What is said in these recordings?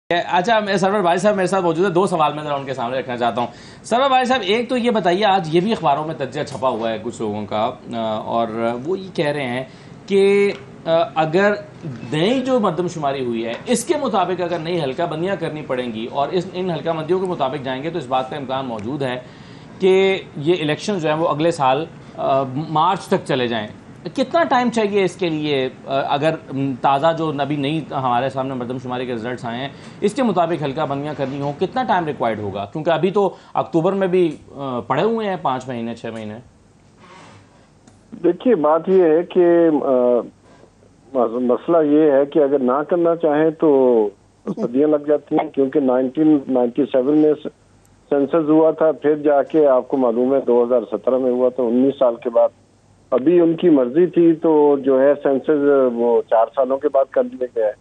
अच्छा, सरवर भाई साहब मेरे साथ मौजूद है। दो सवाल मैं जरा उनके सामने रखना चाहता हूँ। सरवर भाई साहब, एक तो ये बताइए, आज ये भी अखबारों में तज्जिया छपा हुआ है कुछ लोगों का, और वो ये कह रहे हैं कि अगर नई जो मरदमशुमारी हुई है इसके मुताबिक अगर नई हल्काबंदियाँ करनी पड़ेंगी और इन हल्काबंदियों के मुताबिक जाएंगे तो इस बात का इम्कान मौजूद है कि ये इलेक्शन जो है वो अगले साल मार्च तक चले जाएँ। कितना टाइम चाहिए इसके लिए? अगर ताज़ा जो अभी नई हमारे सामने मरदमशुमारी के रिजल्ट्स आए हैं इसके मुताबिक हल्काबंदियाँ करनी हो, कितना टाइम रिक्वायर्ड होगा? क्योंकि अभी तो अक्टूबर में भी पड़े हुए हैं 5 महीने 6 महीने। देखिए, बात ये है कि मसला ये है कि अगर ना करना चाहें तो सदियां लग जाती हैं, क्योंकि 1997 में सेंसस हुआ था, फिर जाके आपको मालूम है 2017 में हुआ था, 19 साल के बाद। अभी उनकी मर्जी थी तो जो है सेंसस वो 4 सालों के बाद कर दिया गया है।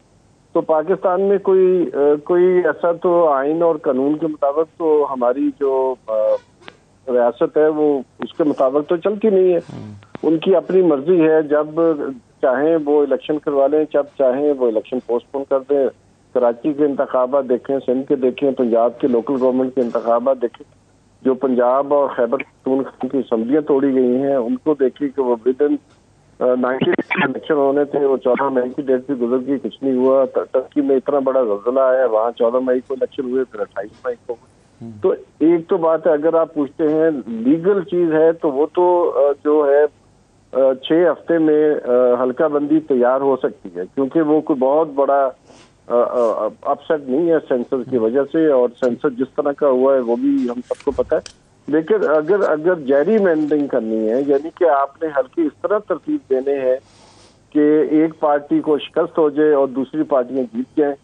तो पाकिस्तान में कोई ऐसा तो आइन और कानून के मुताबिक तो हमारी जो रियासत है वो उसके मुताबिक तो चलती नहीं है। उनकी अपनी मर्जी है, जब चाहें वो इलेक्शन करवा लें, जब चाहें वो इलेक्शन पोस्टपोन कर दें। कराची के इंतखाबात देखें, सिंध के देखें, पंजाब के लोकल गवर्नमेंट के इंतखाबात देखें, जो पंजाब और खैबर पख्तूनख्वा की असम्बलियाँ तोड़ी गई हैं उनको देखिए कि वो विद इन 90 इलेक्शन होने थे, वो 14 मई की डेट भी गुजर गई, कुछ नहीं हुआ। टर्की में इतना बड़ा ज़ल्ज़ला आया, वहाँ 14 मई को इलेक्शन हुए, फिर 28 मई को। तो एक तो बात है, अगर आप पूछते हैं लीगल चीज है तो वो तो जो है 6 हफ्ते में हल्काबंदी तैयार हो सकती है, क्योंकि वो कोई बहुत बड़ा अपसेट नहीं है सेंसर की वजह से, और सेंसर जिस तरह का हुआ है वो भी हम सबको पता है। लेकिन अगर जैरी मैंडिंग करनी है, यानी कि आपने हल्के इस तरह तरतीब देने हैं कि एक पार्टी को शिकस्त हो जाए और दूसरी पार्टियां जीत जाएं,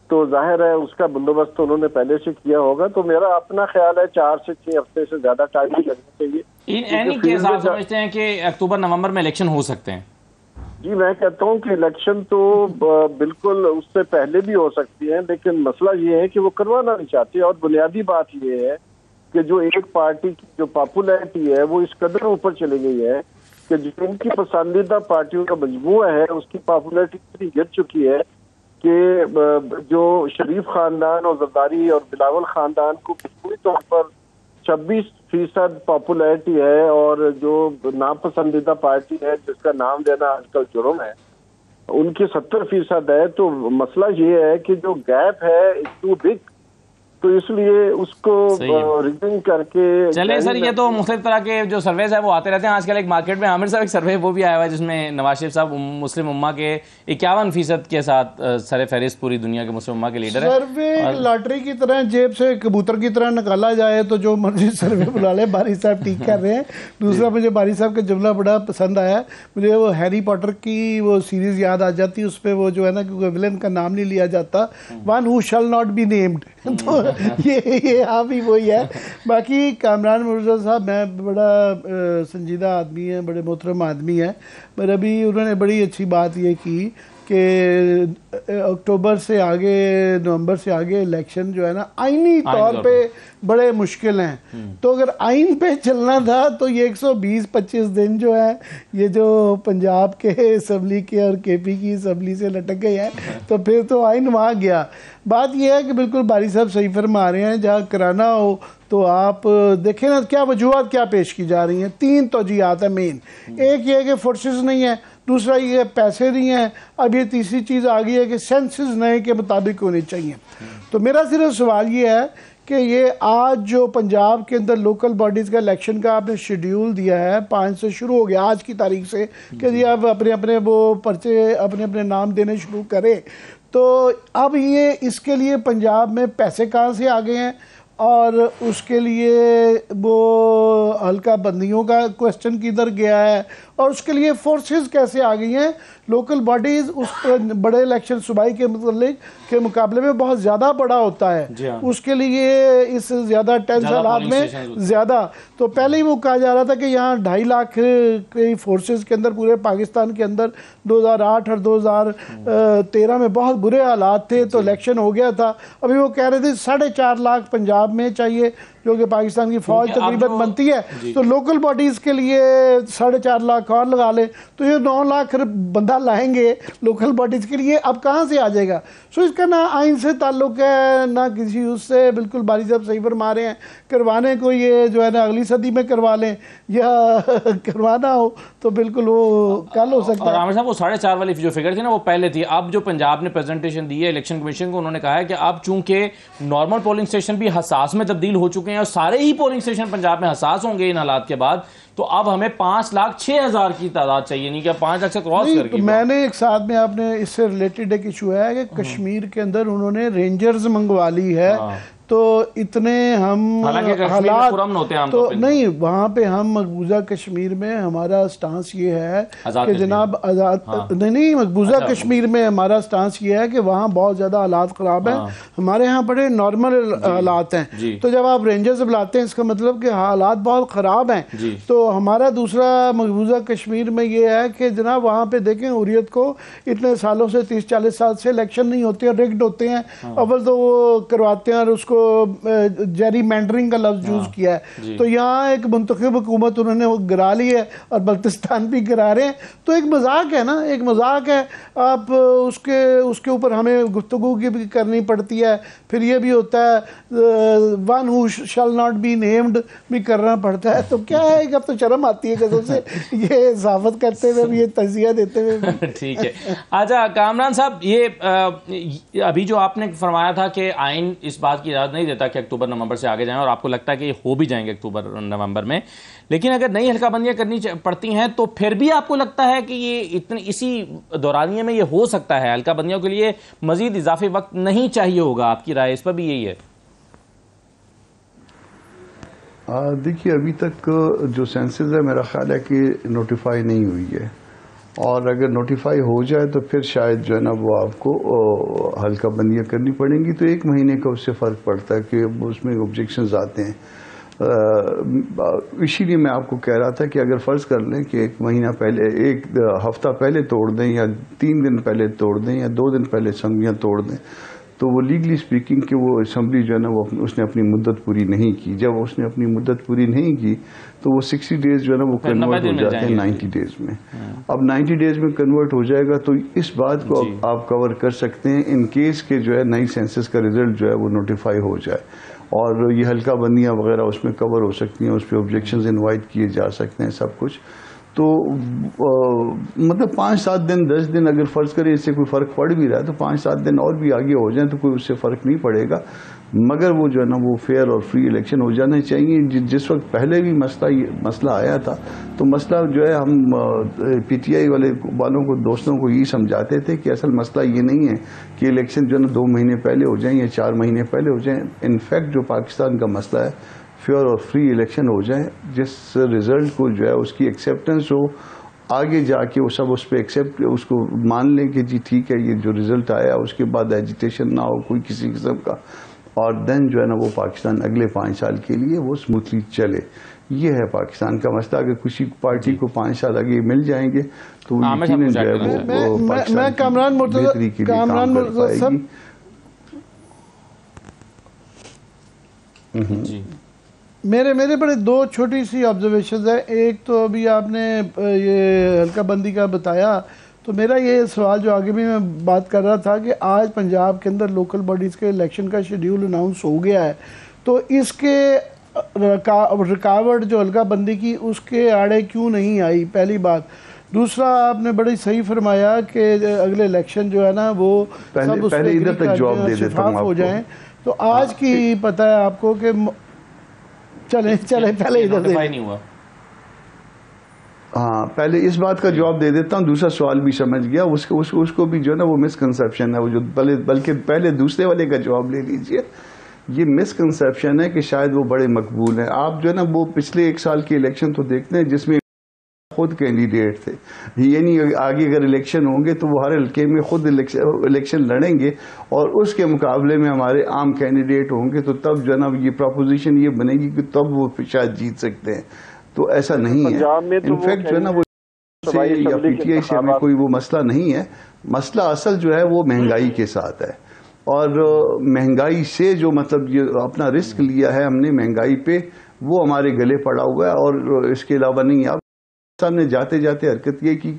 तो जाहिर है उसका बंदोबस्त तो उन्होंने पहले से किया होगा। तो मेरा अपना ख्याल है 4 से 6 हफ्ते से ज्यादा टाइम नहीं लगना चाहिए। इन एनी केस आप समझते हैं कि अक्टूबर नवंबर में इलेक्शन हो सकते हैं? जी, मैं कहता हूं कि इलेक्शन तो बिल्कुल उससे पहले भी हो सकती है, लेकिन मसला ये है कि वो करवाना नहीं चाहते। और बुनियादी बात ये है कि जो एक पार्टी की जो पॉपुलैरिटी है वो इस कदर ऊपर चली गई है कि जिनकी पसंदीदा पार्टियों का मजमूआ है उसकी पॉपुलैरिटी इतनी गिर चुकी है कि जो शरीफ खानदान और जरदारी और बिलावल खानदान को पूरी तौर पर 26% पॉपुलैरिटी है, और जो नापसंदीदा पार्टी है जिसका नाम देना आजकल जुर्म है उनकी 70% है। तो मसला ये है कि जो गैप है इट्स टू बिग, तो इसलिए उसको रिगिंग करके चले सर, ये तो मुख्तलिफ तरह के जो सर्वेज है वो आते रहते हैं। आजकल एक मार्केट में आमिर साहब एक सर्वे वो भी आया हुआ है जिसमें नवाज शरीफ साहब मुस्लिम उम्मा के 51% के साथ सर फहरिस्त पूरी दुनिया के मुस्लिम उम्मा के लीडर है। सर्वे लॉटरी की तरह जेब से कबूतर की तरह निकाला जाए तो जो मर्जी सर्वे बुला ले। बारी साहब ठीक कर रहे हैं। दूसरा, मुझे बारी साहब का जुमला बड़ा पसंद आया। मुझे वो हैरी पॉटर की वो सीरीज याद आ जाती है, उस पर वो जो है ना, क्योंकि विलन का नाम नहीं लिया जाता, one who shall not be named. तो ये हाँ भी वही है। बाकी कामरान मुर्जा साहब मैं बड़ा संजीदा आदमी है, बड़े मोहतरम आदमी है, पर अभी उन्होंने बड़ी अच्छी बात ये की कि अक्टूबर से आगे, नवंबर से आगे इलेक्शन जो है ना आईनी तौर पे बड़े मुश्किल हैं। तो अगर आइन पे चलना था तो ये 120-25 दिन जो है ये जो पंजाब के असम्बली के और केपी की असम्बली से लटक गए हैं, तो फिर तो आइन वहाँ गया। बात यह है कि बिल्कुल बारी साहब सही फरमा रहे हैं, जहाँ कराना हो तो आप देखें ना क्या वजूहत क्या पेश की जा रही हैं। 3 तौजीहात है मेन। एक ये है कि फोर्सेस नहीं है, दूसरा ये पैसे नहीं है, अब ये तीसरी चीज़ आ गई है कि सेंसस नए के मुताबिक होने चाहिए। तो मेरा सिर्फ सवाल ये है कि ये आज जो पंजाब के अंदर लोकल बॉडीज़ का इलेक्शन का आपने शेड्यूल दिया है, 5 से शुरू हो गया आज की तारीख से, कि जी आप अपने अपने वो पर्चे अपने अपने नाम देने शुरू करें, तो अब ये इसके लिए पंजाब में पैसे कहाँ से आ गए हैं और उसके लिए वो हल्का बंदियों का क्वेश्चन किधर गया है और उसके लिए फोर्सेस कैसे आ गई हैं। लोकल बॉडीज़ उस बड़े इलेक्शन सूबाई के मुकाबले में बहुत ज़्यादा बड़ा होता है, उसके लिए इस ज़्यादा टेंस हालात में ज़्यादा। तो पहले ही वो कहा जा रहा था कि यहाँ 2.5 लाख की फोर्सेस के अंदर पूरे पाकिस्तान के अंदर 2008 और 2013 में बहुत बुरे हालात थे, तो इलेक्शन हो गया था। अभी वो कह रहे थे 4.5 लाख पंजाब में चाहिए, जो कि पाकिस्तान की फौज तकरीबन बनती है, तो लोकल बॉडीज के लिए 4.5 लाख और लगा ले, तो ये 9 लाख बंदा लाएंगे लोकल बॉडीज के लिए, अब कहाँ से आ जाएगा? सो इसका ना आइन से ताल्लुक है ना किसी उससे। बिल्कुल बारी साहब सही फरमा रहे हैं, करवाने को ये जो है ना अगली सदी में करवा लें या करवाना हो तो बिल्कुल वो कल हो सकता है। और आमिर साहब वो 4.5 वाली जो फिगर थी ना वो पहले थी। अब जो पंजाब ने प्रेजेंटेशन दी है इलेक्शन कमीशन को, उन्होंने कहा है कि अब चूंकि नॉर्मल पोलिंग स्टेशन भी हसास में तब्दील हो चुके हैं और सारे ही पोलिंग स्टेशन पंजाब में हसास होंगे इन हालात के बाद, तो अब हमें 5,06,000 की तादाद चाहिए, नहीं क्या 5 लाख से क्रॉस करके। तो मैंने एक साथ में आपने इससे रिलेटेड एक इशू है कि कश्मीर के अंदर उन्होंने रेंजर्स मंगवा ली है, तो इतने हम हालात होते हैं तो नहीं, वहाँ पे हम मकबूजा कश्मीर में हमारा स्टांस ये है कि जनाब आज़ाद नहीं मकबूजा कश्मीर में हमारा स्टांस ये है कि वहाँ बहुत ज़्यादा हालात ख़राब हैं, हमारे यहाँ बड़े नॉर्मल हालात हैं। तो जब आप रेंजर्स बुलाते हैं इसका मतलब कि हालात बहुत ख़राब हैं। तो हमारा दूसरा मकबूजा कश्मीर में ये है कि जनाब वहाँ पे देखें हुर्रियत को इतने सालों से 30-40 साल से इलेक्शन नहीं होते हैं, रिग्ड होते हैं। अव्वल तो वो करवाते हैं और उसको जेरी मैंडरिंग का लफ्ज यूज किया है। तो यहाँ एक मुंतखब हुकूमत उन्होंने वो गिरा ली है और बल्तिस्तान भी गिरा रहे हैं। तो एक मजाक है ना, एक मजाक है। आप उसके ऊपर हमें गुफ्तगू की भी करनी पड़ती है। फिर ये भी होता है one who shall not be named भी करना पड़ता है। तो क्या है, अब तो शर्म आती है कसम से ये साफत करते हुए, ये तजिया देते हुए। ठीक है। अच्छा कामरान साहब, ये अभी जो आपने फरमाया था कि आइन इस बात की इजाज़त नहीं देता कि अक्टूबर नवंबर से आगे जाएं, और आपको लगता है कि ये हो भी जाएंगे अक्टूबर नवंबर में, लेकिन अगर नई हल्काबंदियां करनी पड़ती हैं तो फिर भी आपको लगता है कि ये इसी दौरानिये में ये हो सकता है? हल्काबंदियों के लिए मजीद इजाफी वक्त नहीं चाहिए होगा? आपकी राय इस पर भी यही है? देखिए, अभी तक जो सेंसस है मेरा ख्याल है कि नोटिफाई नहीं हुई है, और अगर नोटिफाई हो जाए तो फिर शायद जो है ना वो आपको हल्का बंदियाँ करनी पड़ेंगी। तो 1 महीने का उससे फ़र्क पड़ता है कि उसमें ऑब्जेक्शंस आते हैं। इसीलिए मैं आपको कह रहा था कि अगर फ़र्ज़ कर लें कि 1 महीना पहले, 1 हफ़्ता पहले तोड़ दें या 3 दिन पहले तोड़ दें या 2 दिन पहले असम्बलियाँ तोड़ दें, तो वो लीगली स्पीकिंग कि वो असम्बली जो है ना वो उसने अपनी मुद्दत पूरी नहीं की। जब उसने अपनी मुद्दत पूरी नहीं की तो वो 60 डेज़ जो है ना वो कन्वर्ट हो जाते हैं 90 डेज़ में। अब 90 डेज़ में कन्वर्ट हो जाएगा तो इस बात को आप कवर कर सकते हैं इन केस के जो है नई सेंसस का रिजल्ट जो है वो नोटिफाई हो जाए, और ये हल्का बंदियाँ वगैरह उसमें कवर हो सकती हैं, उस पर ऑब्जेक्शंस इनवाइट किए जा सकते हैं, सब कुछ। तो मतलब 5-7 दिन 10 दिन अगर फ़र्ज़ करें इससे कोई फ़र्क पड़ भी रहा है तो 5-7 दिन और भी आगे हो जाए तो कोई उससे फ़र्क नहीं पड़ेगा, मगर वो जो है ना वो फेयर और फ्री इलेक्शन हो जाने चाहिए। जिस वक्त पहले भी मसला आया था तो मसला जो है हम PTI वालों को, दोस्तों को ये समझाते थे कि असल मसला ये नहीं है कि इलेक्शन जो है ना 2 महीने पहले हो जाएं या 4 महीने पहले हो जाएं। इनफैक्ट जो पाकिस्तान का मसला है फेयर और फ्री इलेक्शन हो जाए, जिस रिज़ल्ट को जो है उसकी एक्सेप्टेंस हो, आगे जाके वो सब उस पर उसको मान लें कि जी ठीक है ये जो रिज़ल्ट आया, उसके बाद एजिटेशन ना हो कोई किसी किस्म का, और देन जो है ना वो पाकिस्तान अगले 5 साल के लिए वो स्मूथली चले। ये है पाकिस्तान का मसला। अगर किसी पार्टी को 5 साल आगे मिल जाएंगे तो यकीनन जो है वो मैं कामरान मुर्तज़ा जी मेरे बड़े 2 छोटी सी ऑब्जर्वेशन है। एक तो अभी आपने ये हल्का बंदी का बताया, तो मेरा ये सवाल जो आगे भी मैं बात कर रहा था कि आज पंजाब के अंदर लोकल बॉडीज़ के इलेक्शन का शेड्यूल अनाउंस हो गया है, तो इसके रुकावट जो हल्का बंदी की उसके आड़े क्यों नहीं आई? पहली बात। दूसरा, आपने बड़ी सही फरमाया कि अगले इलेक्शन जो है ना वो सब उसमें शफाफ हो जाएं। तो आज की पता है आपको कि चले पहले इधर नहीं हुआ। हाँ, पहले इस बात का जवाब दे देता हूँ। दूसरा सवाल भी समझ गया, उसको भी जो है ना वो मिसकंसेप्शन है, वो जो बल्कि पहले दूसरे वाले का जवाब ले लीजिए। ये मिसकंसेप्शन है कि शायद वो बड़े मकबूल हैं। आप जो है ना वो पिछले 1 साल के इलेक्शन तो देखते हैं जिसमें खुद कैंडिडेट थे, ये नहीं आगे अगर इलेक्शन होंगे तो वो हर हल्के में खुद इलेक्शन लड़ेंगे और उसके मुकाबले में हमारे आम कैंडिडेट होंगे, तो तब जो है ना ये प्रोपोजिशन ये बनेगी कि तब वो शायद जीत सकते हैं। तो ऐसा नहीं है। इनफैक्ट जो है ना वो या PTI से हमें कोई वो मसला नहीं है। मसला असल जो है वो महंगाई के साथ है। और महंगाई से जो मतलब ये अपना रिस्क लिया है हमने महंगाई पे, वो हमारे गले पड़ा हुआ है। और इसके अलावा नहीं, आप सामने जाते जाते हरकत ये की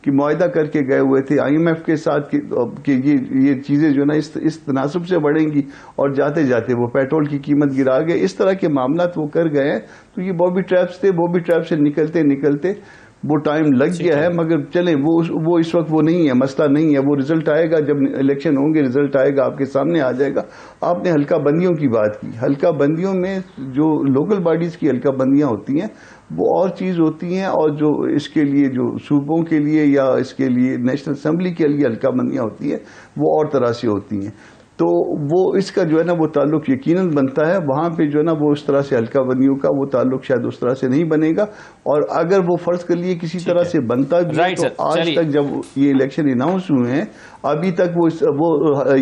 कि मुआहदा करके गए हुए थे IMF के साथ कि ये चीजें जो ना इस तनासब से बढ़ेंगी, और जाते जाते वो पेट्रोल की कीमत गिरा गए। इस तरह के मामला वो कर गए हैं। तो ये बॉबी ट्रैप्स थे, बॉबी ट्रैप से निकलते निकलते वो टाइम लग गया है। मगर चलें, वो इस वक्त वो नहीं है, मसला नहीं है। वो रिजल्ट आएगा, जब इलेक्शन होंगे रिजल्ट आएगा, आपके सामने आ जाएगा। आपने हल्का बंदियों की बात की। हल्का बंदियों में जो लोकल बॉडीज की हल्का बंदियां होती हैं वो और चीज होती हैं, और जो इसके लिए जो सूबों के लिए या इसके लिए नेशनल असेंबली के लिए हल्का बंदियां होती हैं वो और तरह से होती हैं। तो वो इसका जो है ना वो ताल्लुक यकीनन बनता है। वहां पे जो है ना वो उस तरह से हल्का बंदियों का वो ताल्लुक शायद उस तरह से नहीं बनेगा। और अगर वो फर्ज कर लिए किसी तरह से बनता भी है, तो आज तक जब ये इलेक्शन अनाउंस हुए हैं अभी तक वो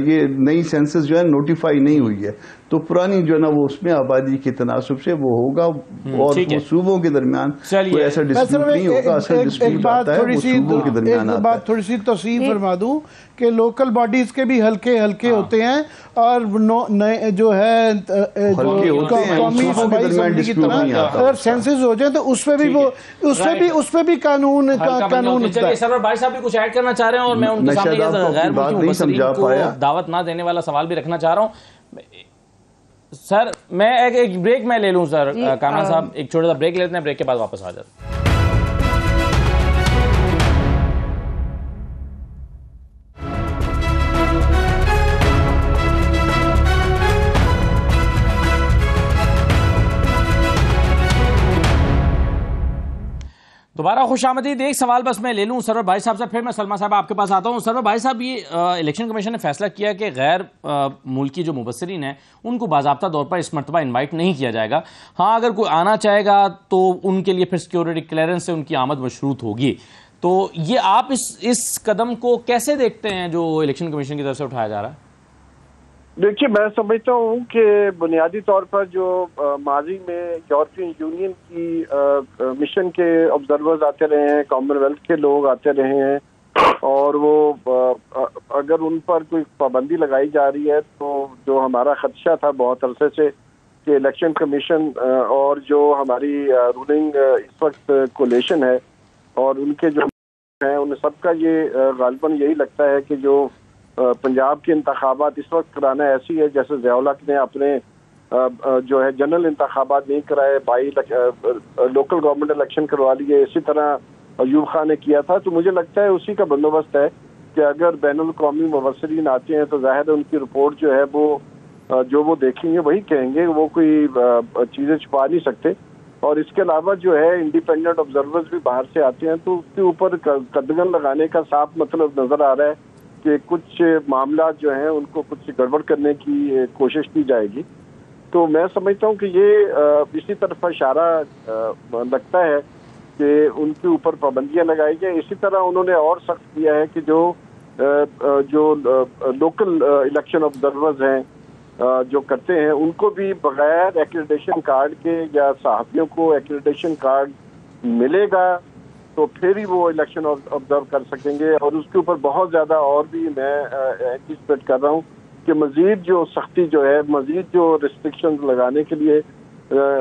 ये नई सेंसस जो है नोटिफाई नहीं हुई है। तो पुरानी जो है ना वो उसमें आबादी के तनासब से वो होगा, और वो सूबों के दरमियान कोई ऐसा डिस्प्यूट नहीं होगा। असल डिस्प्यूट आता है वो सूबों के दरमियान आता है। थोड़ी सी तफसील फरमा दूं कि लोकल बॉडीज के भी हल्के हल्के होते हैं, और जो है कौमी सूबाई असेंबली की तरह अगर सेंसस हो जाए तो उसमें भी कानून चलिए सरवर भाई साहब भी कुछ ऐड करना चाह रहे हैं, और मैं उनके सामने गैर मुल्की मुबस्सिरीन को दावत ना देने वाला सवाल भी रखना चाह रहा हूं। सर मैं एक ब्रेक में ले लूं सर, कामरान साहब एक छोटा सा ब्रेक लेते हैं, ब्रेक के बाद वापस आ जाते हैं। दोबारा खुशामदीद। एक सवाल बस मैं ले लूं सरवर भाई साहब से, फिर मैं सलमा साहब आपके पास आता हूं। सरवर भाई साहब, ये इलेक्शन कमीशन ने फैसला किया कि गैर मुल्की जो मुबस्सिरीन हैं उनको बाज़ाब्ता तौर पर इस मरतबा इन्वाइट नहीं किया जाएगा। हाँ, अगर कोई आना चाहेगा तो उनके लिए फिर सिक्योरिटी क्लियरेंस से उनकी आमद मशरूत होगी। तो ये आप इस कदम को कैसे देखते हैं जो इलेक्शन कमीशन की तरफ से उठाया जा रहा है? देखिए, मैं समझता हूँ कि बुनियादी तौर पर जो माजी में यूरोपियन यूनियन की मिशन के ऑब्जर्वर्स आते रहे हैं, कॉमनवेल्थ के लोग आते रहे हैं, और वो अगर उन पर कोई पाबंदी लगाई जा रही है तो जो हमारा खदशा था बहुत अरसे से कि इलेक्शन कमीशन और जो हमारी रूलिंग इस वक्त कोलेशन है और उनके जो हैं उन सबका ये गालिबन यही लगता है कि जो पंजाब के इंतखाबात इस वक्त कराना ऐसी है जैसे ज़िया-उल हक ने अपने जो है जनरल इंतखाबात नहीं कराए, लोकल गवर्नमेंट इलेक्शन करवा लिए, इसी तरह अयूब खान ने किया था। तो मुझे लगता है उसी का बंदोबस्त है कि अगर बैनुल कौमी मुबस्सिरीन आते हैं तो जाहिर है उनकी रिपोर्ट जो है वो जो वो देखेंगे वही कहेंगे, वो कोई चीज़ें छुपा नहीं सकते। और इसके अलावा जो है इंडिपेंडेंट ऑब्जर्वर्स भी बाहर से आते हैं, तो उसके ऊपर कदगन लगाने का साफ मतलब नजर आ रहा है कि कुछ मामला जो हैं उनको कुछ गड़बड़ करने की कोशिश की जाएगी। तो मैं समझता हूं कि ये इसी तरफ इशारा लगता है कि उनके ऊपर पाबंदियां लगाई जाए। इसी तरह उन्होंने और सख्त किया है कि जो लोकल इलेक्शन ऑब्जर्वर्स हैं जो करते हैं उनको भी बगैर एक्रेडिटेशन कार्ड के या सहाफ़ियों को एक्रेडिटेशन कार्ड मिलेगा तो फिर ही वो इलेक्शन ऑब्जर्व कर सकेंगे। और उसके ऊपर बहुत ज़्यादा और भी मैं एंटिसिपेट कर रहा हूँ कि मज़ीद जो सख्ती जो है, मज़ीद जो रिस्ट्रिक्शंस लगाने के लिए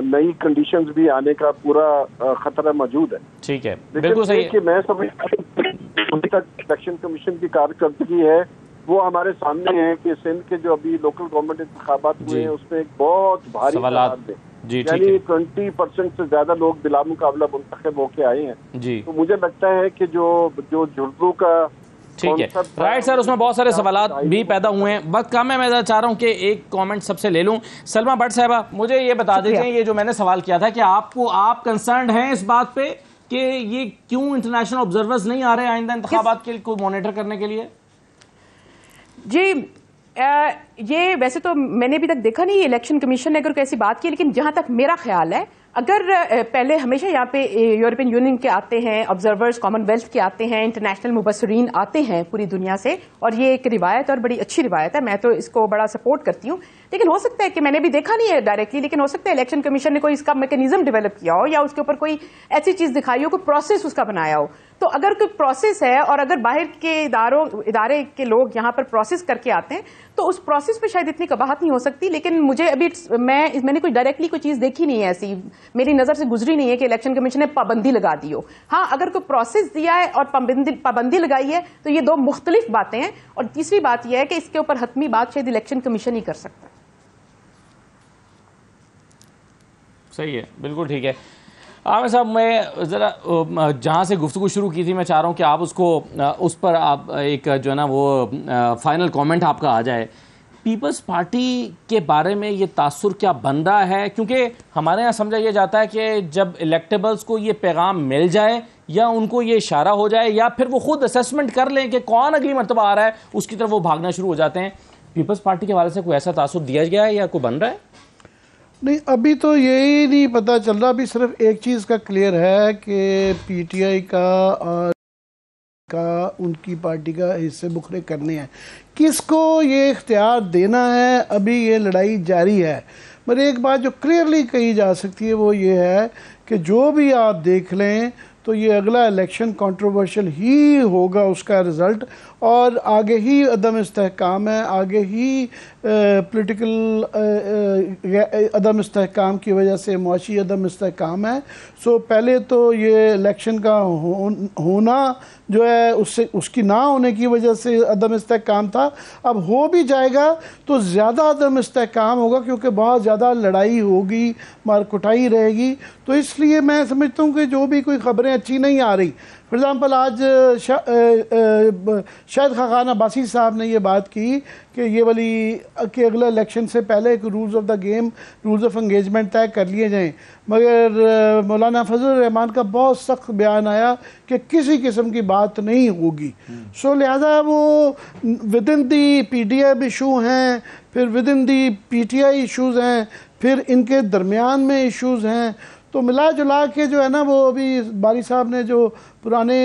नई कंडीशंस भी आने का पूरा खतरा मौजूद है। ठीक है, बिल्कुल सही है। कि मैं समझता हूं अभी तक इलेक्शन कमीशन की कारकर्दगी है वो हमारे सामने है कि सिंध के जो अभी लोकल गवर्नमेंट इंतखाबात हुए हैं उसमें एक बहुत भारी तादाद है, यानी 20% से ज्यादा लोग बिला मुकाबला मुंतखब होके आए हैं जी। तो मुझे लगता है कि जो जुर्दू का ठीक है, राइट सर, उसमें बहुत सारे सवालात भी पैदा हुए हैं। वक्त कम है, मैं चाह रहा हूँ कि एक कमेंट सबसे ले लूँ। सलमा भट्ट साहबा, मुझे ये बता दीजिए, ये जो मैंने सवाल किया था कि आप कंसर्न हैं इस बात पे कि ये क्यों इंटरनेशनल ऑब्जर्वर्स नहीं आ रहे आइंदा इंतखाबात के को मॉनिटर करने के लिए? जी, ये वैसे तो मैंने अभी तक देखा नहीं इलेक्शन कमीशन ने अगर कोई ऐसी बात की, लेकिन जहां तक मेरा ख्याल है अगर पहले हमेशा यहाँ पे यूरोपियन यूनियन के आते हैं ऑब्जर्वर्स, कॉमनवेल्थ के आते हैं, इंटरनेशनल मुबस्सिरीन आते हैं पूरी दुनिया से, और ये एक रिवायत और बड़ी अच्छी रिवायत है, मैं तो इसको बड़ा सपोर्ट करती हूँ। लेकिन हो सकता है कि मैंने भी देखा नहीं है डायरेक्टली, लेकिन हो सकता है इलेक्शन कमीशन ने कोई इसका मैकेनिज्म डेवलप किया हो या उसके ऊपर कोई ऐसी चीज दिखाई हो, कोई प्रोसेस उसका बनाया हो। तो अगर कोई प्रोसेस है और अगर बाहर के इदारे के लोग यहाँ पर प्रोसेस करके आते हैं तो उस प्रोसेस पे शायद इतनी कबाहत नहीं हो सकती। लेकिन मुझे अभी मैंने कोई डायरेक्टली कोई चीज़ देखी नहीं है, ऐसी मेरी नज़र से गुजरी नहीं है कि इलेक्शन कमीशन ने पाबंदी लगा दी हो। हाँ, अगर कोई प्रोसेस दिया है और पाबंदी लगाई है तो ये दो मुख्तलिफ बातें हैं। और तीसरी बात यह है कि इसके ऊपर हतमी बात शायद इलेक्शन कमीशन ही कर सकता है। सही है, बिल्कुल ठीक है। आमिर साहब, मैं ज़रा जहाँ से गुफ्तगू शुरू की थी, मैं चाह रहा हूँ कि आप उस पर आप एक जो है ना वो फाइनल कमेंट आपका आ जाए। पीपल्स पार्टी के बारे में ये तासुर क्या बन रहा है? क्योंकि हमारे यहाँ समझा यह जाता है कि जब इलेक्टेबल्स को ये पैगाम मिल जाए या उनको ये इशारा हो जाए या फिर वो खुद असेसमेंट कर लें कि कौन अगली मरतबा आ रहा है, उसकी तरफ वो भागना शुरू हो जाते हैं। पीपल्स पार्टी के हवाले से कोई ऐसा तासुर दिया गया है या कोई बन रहा है? नहीं, अभी तो यही नहीं पता चल रहा। अभी सिर्फ एक चीज़ का क्लियर है कि पीटीआई का उनकी पार्टी का हिस्से बुखरे करने हैं। किसको ये इख्तियार देना है, अभी ये लड़ाई जारी है। मगर एक बात जो क्लियरली कही जा सकती है वो ये है कि जो भी आप देख लें तो ये अगला इलेक्शन कंट्रोवर्शियल ही होगा, उसका रिज़ल्ट। और आगे ही अदम इस्तेहकाम है, आगे ही पॉलिटिकल अदम इस्तेहकाम की वजह से मुआशी अदम इस्तेहकाम है। सो पहले तो ये इलेक्शन का होना जो है उसकी ना होने की वजह से अदम इस्तेहकाम था। अब हो भी जाएगा तो ज़्यादा अदम इस्तेहकाम होगा क्योंकि बहुत ज़्यादा लड़ाई होगी, मार कुटाई रहेगी। तो इसलिए मैं समझता हूँ कि जो भी कोई ख़बरें अच्छी नहीं आ रही, फॉर एग्ज़ाम्पल आज शायद खान अब्बासी साहब ने ये बात की कि ये वाली कि अगले इलेक्शन से पहले एक rules of the game, rules of engagement तय कर लिए जाएं। मगर मौलाना फजल रहमान का बहुत सख्त बयान आया कि किसी किस्म की बात नहीं होगी। सो लिहाजा वो with in the PDI issue हैं, फिर with in the PTI issues हैं, फिर इनके दरमियान में इशूज़ हैं। तो मिला जुला के जो है ना वो अभी बारी साहब ने जो पुराने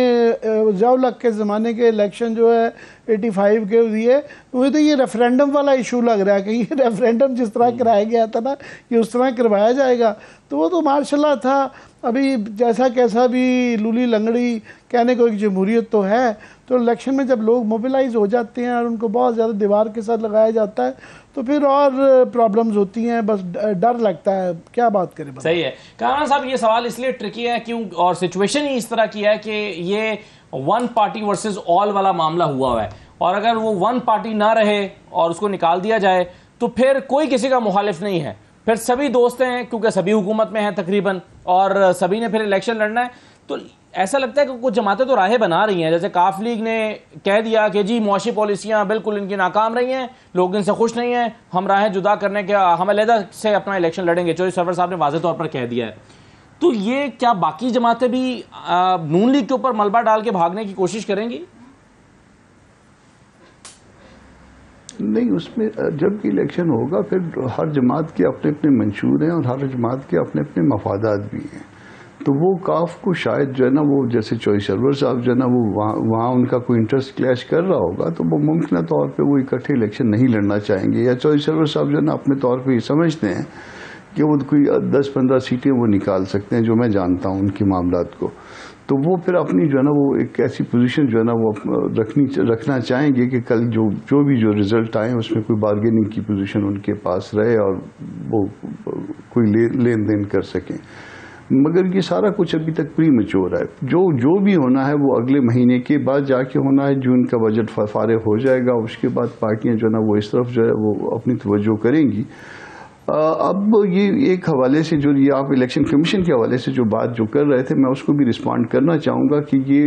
ज़िया-उल-हक के ज़माने के इलेक्शन जो है 85 के दिए, मुझे तो ये रेफरेंडम वाला इशू लग रहा है कि ये रेफरेंडम जिस तरह कराया गया था ना कि उस तरह करवाया जाएगा। तो वो तो माशाल्लाह था। अभी जैसा कैसा भी लूली लंगड़ी कहने को एक जमहूरियत तो है, तो इलेक्शन में जब लोग मोबिलाइज हो जाते हैं और उनको बहुत ज़्यादा दीवार के साथ लगाया जाता है तो फिर और प्रॉब्लम्स होती हैं। बस डर लगता है, क्या बात करें। सही है कामरान साहब, ये सवाल इसलिए ट्रिकी है क्यों और सिचुएशन ही इस तरह की है कि ये वन पार्टी वर्सेस ऑल वाला मामला हुआ है और अगर वो वन पार्टी ना रहे और उसको निकाल दिया जाए तो फिर कोई किसी का मुखालिफ नहीं है, फिर सभी दोस्त हैं क्योंकि सभी हुकूमत में हैं तकरीबन और सभी ने फिर इलेक्शन लड़ना है। तो ऐसा लगता है कि कुछ जमातें तो राहें बना रही हैं, जैसे काफ लीग ने कह दिया कि जी मुआशी पॉलिसियां बिल्कुल इनकी नाकाम रही हैं, लोग इनसे खुश नहीं हैं, हम राहें जुदा करने के हम अलहदा से अपना इलेक्शन लड़ेंगे। चौधरी सरवर साहब ने वाज़ेह तौर पर कह दिया है। तो ये क्या बाकी जमातें भी नून लीग के ऊपर मलबा डाल के भागने की कोशिश करेंगी? नहीं, उसमें जब भी इलेक्शन होगा फिर हर जमात के अपने अपने मंशूर हैं और हर जमात के अपने अपने मफादात भी हैं। तो वो काफ को शायद जो है ना वो जैसे चौधरी सरवर साहब जो है ना वो वहाँ उनका कोई इंटरेस्ट क्लैश कर रहा होगा तो वो मुमकिन तौर पे वो इकट्ठे इलेक्शन नहीं लड़ना चाहेंगे। या चौधरी सरवर साहब जो है ना अपने तौर पे ये समझते हैं कि वो कोई 10-15 सीटें वो निकाल सकते हैं, जो मैं जानता हूँ उनके मामलात को। तो वो फिर अपनी जो है ना वो एक ऐसी पोजीशन जो है ना वो रखना चाहेंगे कि कल जो भी रिजल्ट आए उसमें कोई बार्गेनिंग की पोजीशन उनके पास रहे और वो कोई लेन देन कर सकें। मगर ये सारा कुछ अभी तक प्री मैच्योर है। जो भी होना है वो अगले महीने के बाद जाके होना है। जून का बजट फारिग हो जाएगा, उसके बाद पार्टियां जो है ना वो इस तरफ जो है वो अपनी तवज्जो करेंगी। अब ये एक हवाले से जो ये आप इलेक्शन कमीशन के हवाले से जो बात जो कर रहे थे, मैं उसको भी रिस्पॉन्ड करना चाहूँगा कि ये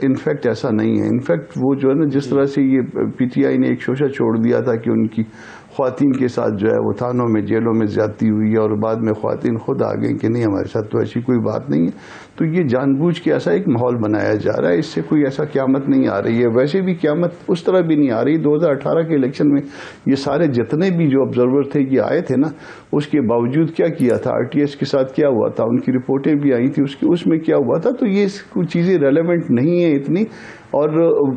इनफैक्ट ऐसा नहीं है। इनफैक्ट वो जो है ना जिस तरह से ये पीटीआई ने एक शोशा छोड़ दिया था कि उनकी ख्वातीन के साथ जो है वो थानों में जेलों में ज्यादती हुई है और बाद में ख्वातीन खुद आ गई कि नहीं हमारे साथ तो ऐसी कोई बात नहीं है। तो ये जानबूझ के ऐसा एक माहौल बनाया जा रहा है, इससे कोई ऐसा क़यामत नहीं आ रही है। वैसे भी क़यामत उस तरह भी नहीं आ रही। 2018 के इलेक्शन में ये सारे जितने भी जो ऑब्जर्वर थे ये आए थे ना, उसके बावजूद क्या किया था, आरटीएस के साथ क्या हुआ था, उनकी रिपोर्टें भी आई थी, उसमें क्या हुआ था। तो ये कुछ चीज़ें रेलेवेंट नहीं है इतनी। और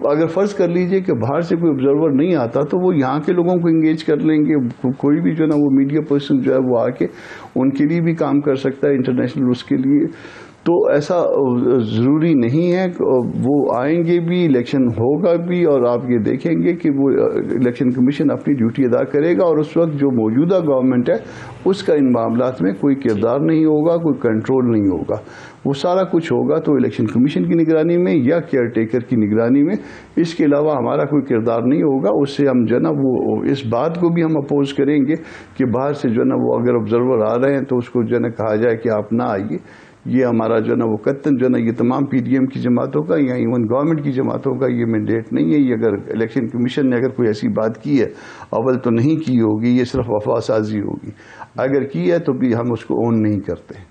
अगर फ़र्ज़ कर लीजिए कि बाहर से कोई ऑब्जर्वर नहीं आता तो वो यहाँ के लोगों को इंगेज कर लेंगे। कोई भी जो है ना वो मीडिया पर्सन जो है वो आके उनके लिए भी काम कर सकता है इंटरनेशनल उसके लिए। तो ऐसा ज़रूरी नहीं है। वो आएंगे भी, इलेक्शन होगा भी, और आप ये देखेंगे कि वो इलेक्शन कमीशन अपनी ड्यूटी अदा करेगा, और उस वक्त जो मौजूदा गवर्नमेंट है उसका इन मामलात में कोई किरदार नहीं होगा, कोई कंट्रोल नहीं होगा। वो सारा कुछ होगा तो इलेक्शन कमीशन की निगरानी में या केयर टेकर की निगरानी में, इसके अलावा हमारा कोई किरदार नहीं होगा। उससे हम जो है ना वो इस बात को भी हम अपोज करेंगे कि बाहर से जो है ना वो अगर ऑब्जर्वर आ रहे हैं तो उसको जो है ना कहा जाए कि आप ना आइए। ये हमारा जो है ना वो कत्तन जो है ना ये तमाम PDM की जमातों का या इवन गवर्नमेंट की जमातों का ये मैंडेट नहीं है। ये अगर इलेक्शन कमीशन ने अगर कोई ऐसी बात की है, अव्वल तो नहीं की होगी, ये सिर्फ अफवाहसाजी होगी। अगर की है तो भी हम उसको ओन नहीं करते।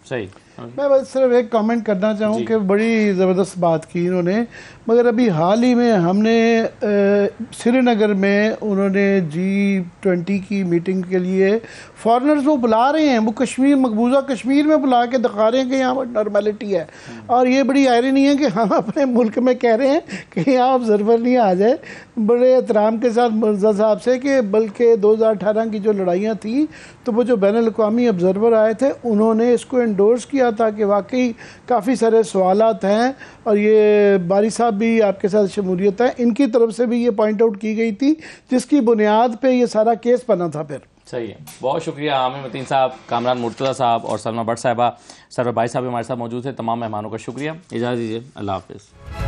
सही। मैं बस सिर्फ एक कमेंट करना चाहूँ कि बड़ी ज़बरदस्त बात की इन्होंने, मगर अभी हाल ही में हमने श्रीनगर में उन्होंने G20 की मीटिंग के लिए फॉरेनर्स वो बुला रहे हैं, वो कश्मीर, मकबूजा कश्मीर में बुला के दिखा रहे हैं कि यहाँ पर नॉर्मेलिटी है। और ये बड़ी आयरनी है कि हम अपने मुल्क में कह रहे हैं कि यहाँ ऑब्जर्वर नहीं आ जाए। बड़े एहतराम के साथ मिर्ज़ा साहब से कि बल्कि 2018 की जो लड़ाइयाँ थी तो वो जो बैनुल-अक़वामी ऑब्जर्वर आए थे उन्होंने इसको एंडोर्स किया था कि वाकई काफ़ी सारे सवालात हैं, और ये बारी साहब भी आपके साथ शमूलियत है, इनकी तरफ से भी ये पॉइंट आउट की गई थी जिसकी बुनियाद पे ये सारा केस बना था। फिर सही है, बहुत शुक्रिया आमिर मतीन साहब, कामरान मुर्तज़ा साहब और सलमा भट्ट साहिबा, सरवर भाई साहब हमारे साथ मौजूद थे। तमाम मेहमानों का शुक्रिया। इजाज़त दीजिए, अल्लाह हाफ़िज़।